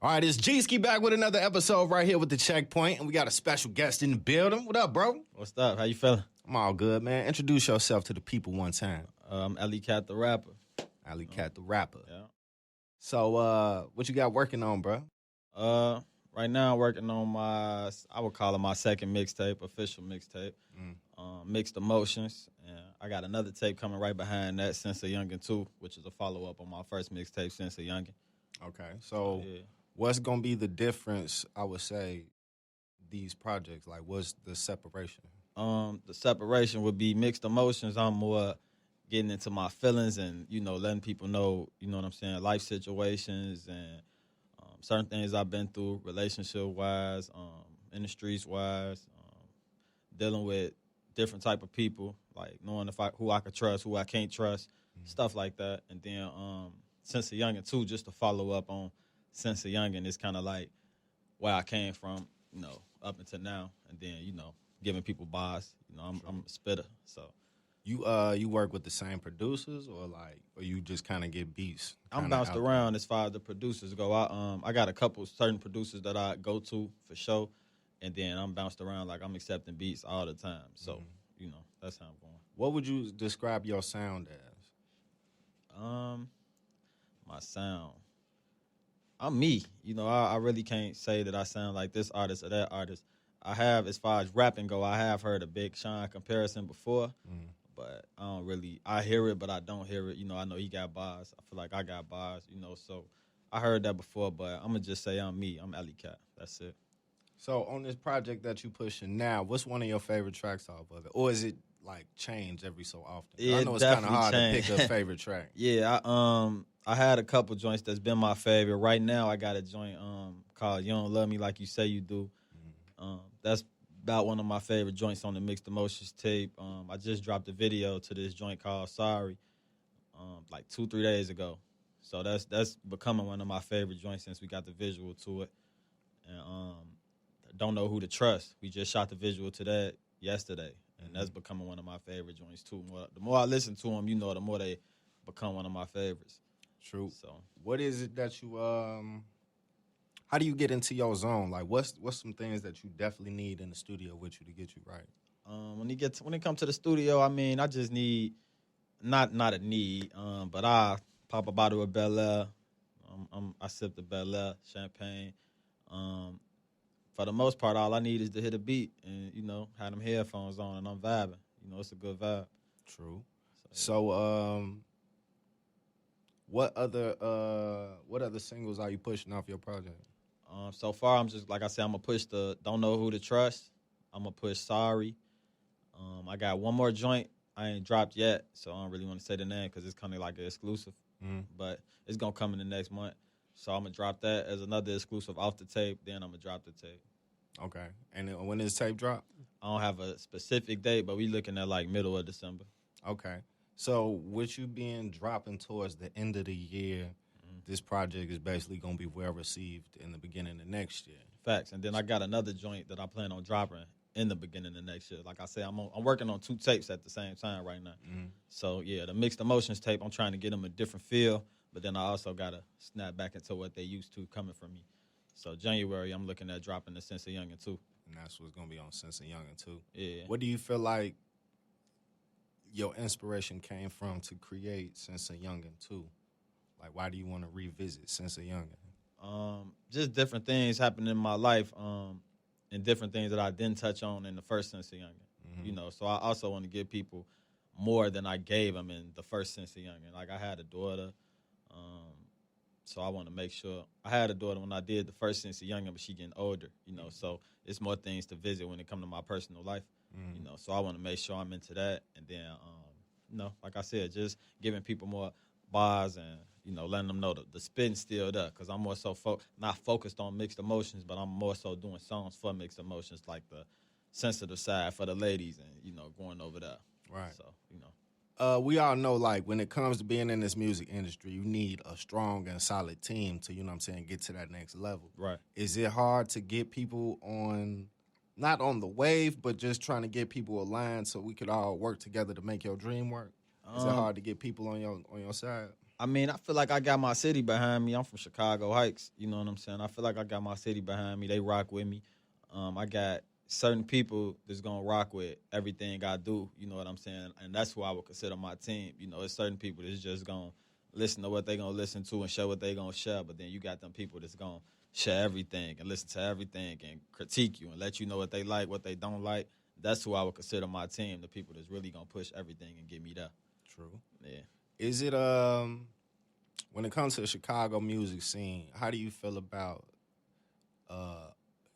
All right, it's G-Ski back with another episode right here with the Checkpoint, and we got a special guest in the building. What up, bro? What's up? How you feeling? I'm all good, man. Introduce yourself to the people one time. I'm AlleyCat TheRapper. AlleyCat TheRapper. Yeah. So, what you got working on, bro? Right now I'm working on I would call it my second mixtape, official mixtape, Mixed Emotions. And I got another tape coming right behind that, Sense of Youngin' 2, which is a follow-up on my first mixtape, Sense of Youngin'. Okay, so what's going to be the difference, I would say, these projects? Like, what's the separation? The separation would be Mixed Emotions. I'm more getting into my feelings and, letting people know, what I'm saying, life situations and certain things I've been through, relationship-wise, industries-wise, dealing with different type of people, like knowing who I could trust, who I can't trust, stuff like that. And then Sense of Youngin' too, just to follow up on Sense of Youngin', is kind of like where I came from, up until now, and then giving people bars. I'm a spitter, so. You work with the same producers, or you just kind of get beats? I'm bounced around as far as the producers go. I got a couple certain producers that I go to for sure, and then I'm bounced around, like I'm accepting beats all the time. So that's how I'm going. What would you describe your sound as? My sound. I'm me. I really can't say that I sound like this artist or that artist. I have, as far as rapping go, I have heard a Big Sean comparison before. But I hear it, but I don't hear it. I know he got bars. I feel like I got bars, so I heard that before, but I'm going to just say I'm me. I'm AlleyCat. That's it. So on this project that you pushing now, what's one of your favorite tracks off of it? Or is it, change every so often? I know it's kind of hard to pick a favorite track. Yeah, I had a couple joints that's been my favorite. Right now, I got a joint called You Don't Love Me Like You Say You Do. That's about one of my favorite joints on the Mixed Emotions tape. I just dropped a video to this joint called Sorry, 2-3 days ago. So that's becoming one of my favorite joints since we got the visual to it. And Don't Know Who to Trust. We just shot the visual to that yesterday, and that's becoming one of my favorite joints too. The more I listen to them, the more they become one of my favorites. True. So what is it that you how do you get into your zone? Like, what's some things that you definitely need in the studio with you to get you right? When it comes to the studio, I just need not a need, but I pop a bottle of Bel Air. I sip the Bel Air champagne. For the most part, all I need is to hit a beat and have them headphones on and I'm vibing. It's a good vibe. True. So what other singles are you pushing off your project? So far, I'm just, like I said, I'm going to push the Don't Know Who to Trust. I'm going to push Sorry. I got one more joint I ain't dropped yet, so I don't really want to say the name because it's kind of like an exclusive. But it's going to come in the next month. So I'm going to drop that as another exclusive off the tape. Then I'm going to drop the tape. Okay. And then when does tape drop? I don't have a specific date, but we looking at middle of December. Okay. So with you being dropping towards the end of the year, this project is basically going to be well received in the beginning of next year. Facts. And then I got another joint that I plan on dropping in the beginning of next year. Like I said, I'm working on 2 tapes at the same time right now. So, yeah, the Mixed Emotions tape, I'm trying to get them a different feel, but then I also got to snap back into what they used to coming from me. So, January, I'm looking at dropping the Sense of Youngin' too. And that's what's going to be on Sense of Youngin' too. Yeah. What do you feel like your inspiration came from to create Sense of Youngin' too? Like, why do you want to revisit Sense of Youngin'? Just different things happened in my life, and different things that I didn't touch on in the first Sense of Youngin'. So I also want to give people more than I gave them in the first Sense of Youngin'. Like, I had a daughter, so I want to make sure. I had a daughter when I did the first Sense of Youngin', but she getting older, so it's more things to visit when it comes to my personal life, so I want to make sure I'm into that. And then, like I said, just giving people more bars and, letting them know the spit's still there, because I'm more so not focused on Mixed Emotions, but I'm more so doing songs for Mixed Emotions, like the sensitive side for the ladies and, going over there. Right. So, we all know, when it comes to being in this music industry, you need a strong and solid team to, get to that next level. Right. Is it hard to get people not on the wave, but just trying to get people aligned so we could all work together to make your dream work? Is it hard to get people on your side? I mean, I feel like I got my city behind me. I'm from Chicago Heights. You know what I'm saying? I feel like I got my city behind me. They rock with me. I got certain people that's gonna rock with everything I do. You know what I'm saying? And that's who I would consider my team. You know, it's certain people that's just gonna listen to what they gonna listen to and share what they gonna share. But then you got them people that's gonna share everything and listen to everything and critique you and let you know what they like, what they don't like. That's who I would consider my team. The people that's really gonna push everything and get me there. True. Yeah. Is it when it comes to the Chicago music scene, how do you feel about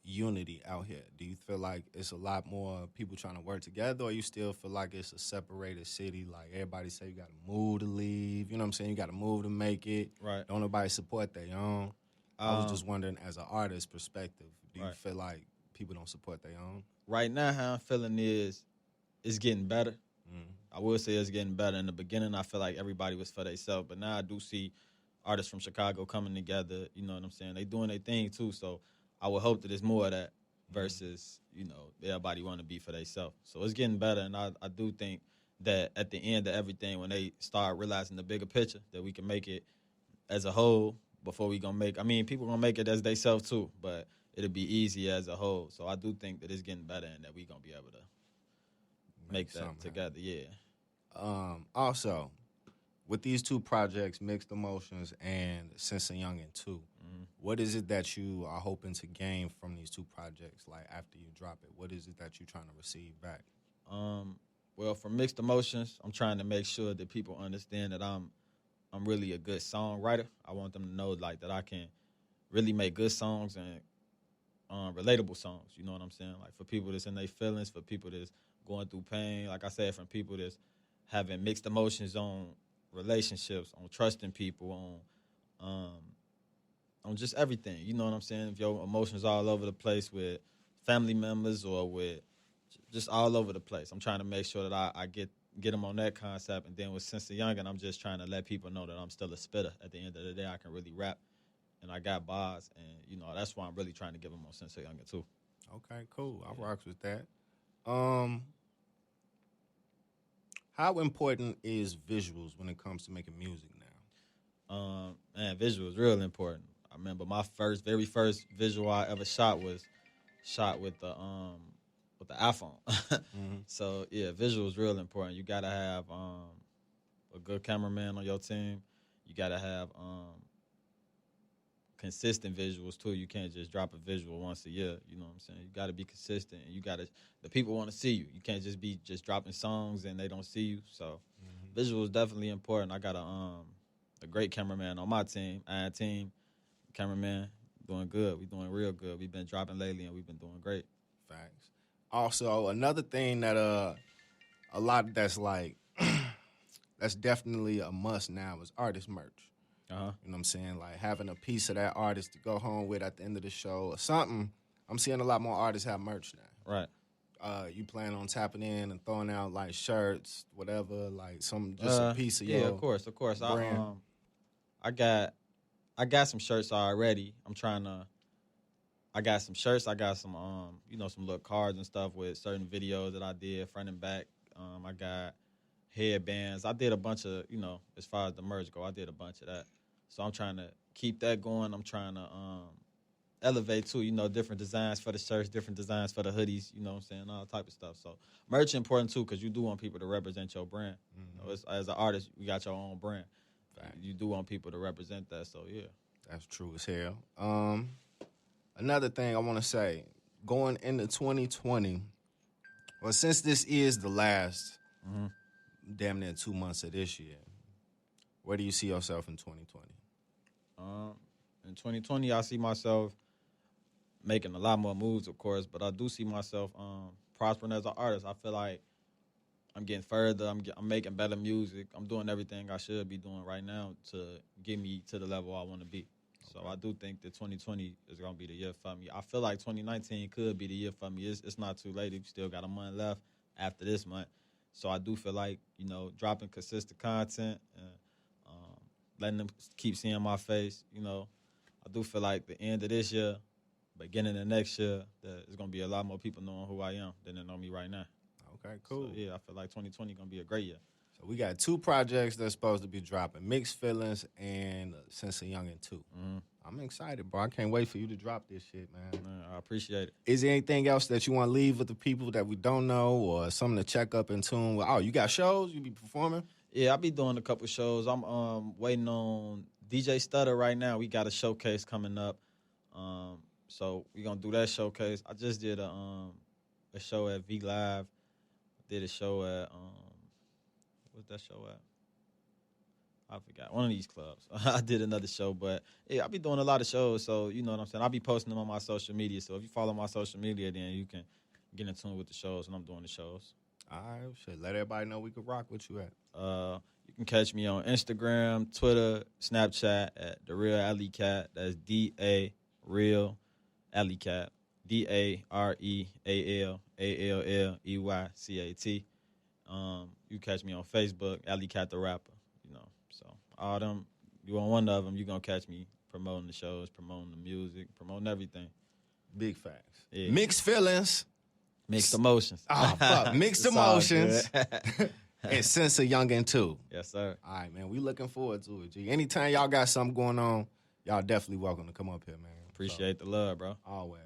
unity out here? Do you feel like it's a lot more people trying to work together, or you still feel like it's a separated city? Like everybody say you got to move to leave. You know what I'm saying? You got to move to make it. Right. Don't nobody support their own. I was just wondering, as an artist perspective, do you feel like people don't support their own? Right now, how I'm feeling is it's getting better. Mm-hmm. I will say it's getting better. In the beginning, I feel like everybody was for themselves, but now I do see artists from Chicago coming together. You know what I'm saying? They doing their thing too. So I would hope that there's more of that versus everybody want to be for themselves. So it's getting better, and I do think that at the end of everything, when they start realizing the bigger picture, that we can make it as a whole before we gonna make. I mean, people gonna make it as they self too, but it'll be easy as a whole. So I do think that it's getting better, and that we gonna be able to make that together. Yeah. Also, with these two projects, Mixed Emotions and Since a Youngin' 2, what is it that you are hoping to gain from these two projects? Like after you drop it, what is it that you're trying to receive back? Well, for Mixed Emotions, I'm trying to make sure that people understand that I'm really a good songwriter. I want them to know like that I can really make good songs and relatable songs. You know what I'm saying? Like for people that's in their feelings, for people that's going through pain. Like I said, from people that's having mixed emotions on relationships, on trusting people, on just everything. You know what I'm saying? If your emotions all over the place with family members or with just all over the place, I'm trying to make sure that I get them on that concept. And then with Since a Youngin', I'm just trying to let people know that I'm still a spitter. At the end of the day, I can really rap, and I got bars, and that's why I'm really trying to give them on Since a Youngin' too. Okay, cool. I rocks with that. How important is visuals when it comes to making music now? Man, visuals real important. I remember my very first visual I ever shot was shot with the iPhone. So yeah, visuals real important. You gotta have a good cameraman on your team. You gotta have consistent visuals too. You can't just drop a visual once a year. You know what I'm saying? You gotta be consistent, and the people want to see you. You can't just be dropping songs and they don't see you. So visuals definitely important. I got a great cameraman on my team. Our team cameraman doing good. We doing real good. We've been dropping lately, and we've been doing great. Facts. Also, another thing that a lot that's like that's definitely a must now is artist merch. You know what I'm saying? Like having a piece of that artist to go home with at the end of the show or something. I'm seeing a lot more artists have merch now. Right. You plan on tapping in and throwing out like shirts, whatever, like a piece of your of course. brand. I got some shirts already. I got some shirts. I got some some little cards and stuff with certain videos that I did front and back. I got headbands. I did a bunch of as far as the merch go, I did a bunch of that. So I'm trying to keep that going. I'm trying to elevate too. Different designs for the shirts, different designs for the hoodies. You know what I'm saying? All type of stuff. So merch important too, because you do want people to represent your brand. As an artist, you got your own brand. Right. You do want people to represent that. So yeah, that's true as hell. Another thing I want to say, going into 2020, well, since this is the last damn near 2 months of this year, where do you see yourself in 2020? In 2020, I see myself making a lot more moves, of course, but I do see myself prospering as an artist. I feel like I'm getting further. I'm making better music. I'm doing everything I should be doing right now to get me to the level I want to be. So I do think that 2020 is going to be the year for me. I feel like 2019 could be the year for me. It's not too late. We still got a month left after this month. So I do feel like, dropping consistent content and letting them keep seeing my face, I do feel like the end of this year, beginning of next year, there's going to be a lot more people knowing who I am than they know me right now. Okay, cool. So, yeah, I feel like 2020 going to be a great year. So we got 2 projects that's supposed to be dropping, Mixed Feelings and Since a Youngin' 2. Mm-hmm. I'm excited, bro. I can't wait for you to drop this shit, man. I appreciate it. Is there anything else that you want to leave with the people that we don't know or something to check up in tune with? Oh, you got shows? You be performing? Yeah, I'll be doing a couple shows. I'm waiting on DJ Stutter right now. We got a showcase coming up. So we're going to do that showcase. I just did a show at V Live. Did a show at, what's that show at? I forgot. One of these clubs. I did another show, but yeah, I'll be doing a lot of shows. So, you know what I'm saying? I'll be posting them on my social media. So if you follow my social media, then you can get in tune with the shows when I'm doing the shows. All right, shit. Let everybody know we can rock with you at. You can catch me on Instagram, Twitter, Snapchat at The Real AlleyCat. That's D-A Real AlleyCat. DAREALLEYCAT. You catch me on Facebook, AlleyCat TheRapper. You know, so all them, you on one of them, you gonna catch me promoting the shows, promoting the music, promoting everything. Big facts. Yeah. Mixed Feelings. Mixed Emotions. Oh, fuck. Mixed Emotions. And Since a Youngin' 2. Yes, sir. All right, man. We looking forward to it, G. Anytime y'all got something going on, y'all definitely welcome to come up here, man. Appreciate the love, bro. Always.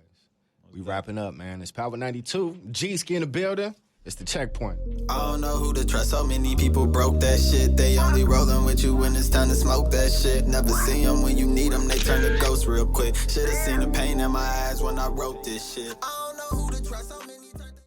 We wrapping up, man. It's Power92. G-Ski in the building. It's the Checkpoint. I don't know who to trust. So many people broke that shit. They only rolling with you when it's time to smoke that shit. Never see them when you need them. They turn to ghosts real quick. Should've seen the pain in my eyes when I wrote this shit. I don't know who to trust. So many